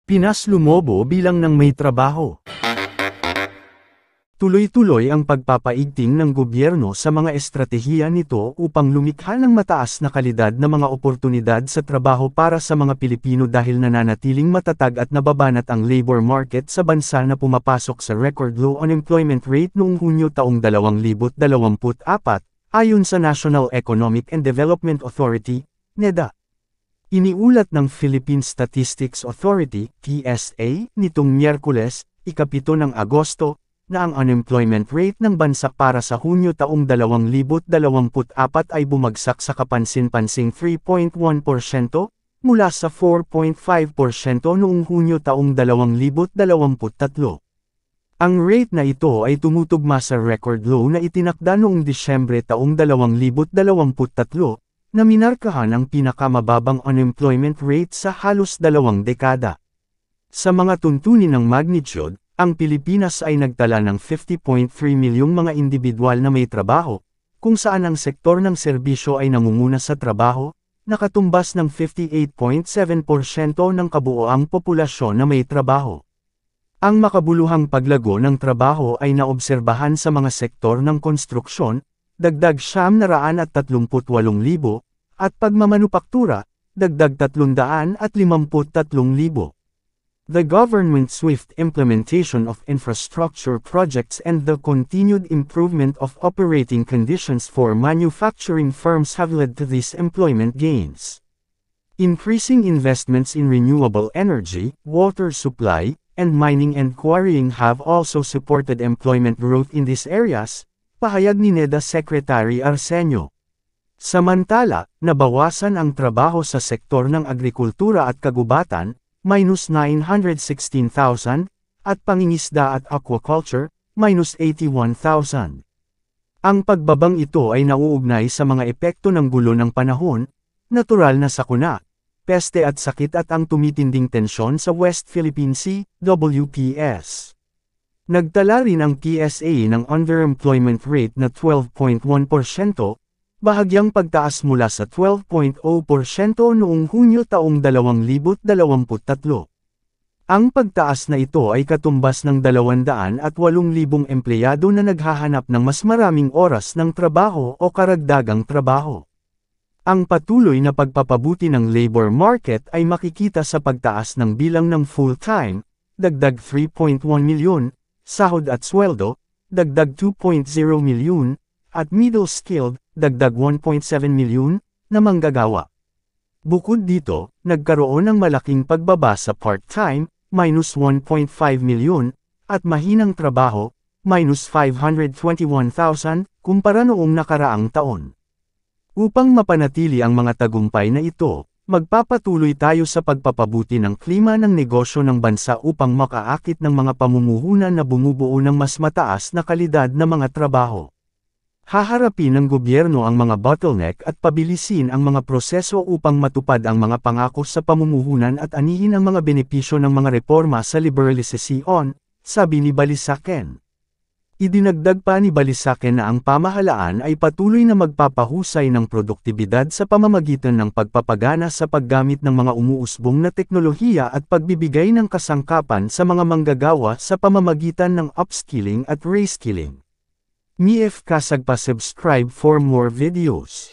Pinas lumobo bilang ng may trabaho. Tuloy-tuloy ang pagpapaigting ng gobyerno sa mga estratehiya nito upang lumikha ng mataas na kalidad na mga oportunidad sa trabaho para sa mga Pilipino dahil nananatiling matatag at nababanat ang labor market sa bansa na pumapasok sa record low unemployment rate noong Hunyo taong 2024, ayon sa National Economic and Development Authority, NEDA. Iniulat ng Philippine Statistics Authority, PSA, nitong Miyerkules, ika-7 ng Agosto, na ang unemployment rate ng bansa para sa Hunyo taong 2024 ay bumagsak sa kapansin-pansing 3.1% mula sa 4.5% noong Hunyo taong 2023. Ang rate na ito ay tumutugma sa record low na itinakda noong Disyembre taong 2023, na minarkahan ang pinakamababang unemployment rate sa halos 2 dekada. Sa mga tuntunin ng magnitude, ang Pilipinas ay nagtala ng 50.3 milyong mga individual na may trabaho, kung saan ang sektor ng serbisyo ay nangunguna sa trabaho, nakatumbas ng 58.7% ng kabuoang populasyon na may trabaho. Ang makabuluhang paglago ng trabaho ay naobserbahan sa mga sektor ng konstruksyon, dagdag 738,000, at pagmamanupaktura, dagdag 353,000. The government's swift implementation of infrastructure projects and the continued improvement of operating conditions for manufacturing firms have led to these employment gains. Increasing investments in renewable energy, water supply, and mining and quarrying have also supported employment growth in these areas, pahayag ni NEDA Secretary Arsenio. Samantala, nabawasan ang trabaho sa sektor ng agrikultura at kagubatan, minus 916,000, at pangingisda at aquaculture, minus 81,000. Ang pagbabang ito ay nauugnay sa mga epekto ng gulo ng panahon, natural na sakuna, peste at sakit at ang tumitinding tensyon sa West Philippine Sea, WPS. Nagtala rin ang PSA ng underemployment rate na 12.1%, bahagyang pagtaas mula sa 12.0% noong Hunyo taong 2023. Ang pagtaas na ito ay katumbas ng 208,000 empleyado na naghahanap ng mas maraming oras ng trabaho o karagdagang trabaho. Ang patuloy na pagpapabuti ng labor market ay makikita sa pagtaas ng bilang ng full-time, dagdag 3.1 milyon, sahod at sweldo, dagdag 2.0 milyon, at middle-skilled, dagdag 1.7 milyon, na manggagawa. Bukod dito, nagkaroon ng malaking pagbaba sa part-time, minus 1.5 milyon, at mahinang trabaho, minus 521,000, kumpara noong nakaraang taon. Upang mapanatili ang mga tagumpay na ito, magpapatuloy tayo sa pagpapabuti ng klima ng negosyo ng bansa upang makaakit ng mga pamumuhunan na bumubuo ng mas mataas na kalidad na mga trabaho. Haharapin ng gobyerno ang mga bottleneck at pabilisin ang mga proseso upang matupad ang mga pangako sa pamumuhunan at anihin ang mga benepisyo ng mga reforma sa liberalisasyon, sabi ni Balisaken. Idinagdag pa ni Balisaken na ang pamahalaan ay patuloy na magpapahusay ng produktibidad sa pamamagitan ng pagpapagana sa paggamit ng mga umuusbong na teknolohiya at pagbibigay ng kasangkapan sa mga manggagawa sa pamamagitan ng upskilling at reskilling. MIF Kasagpa subscribe for more videos.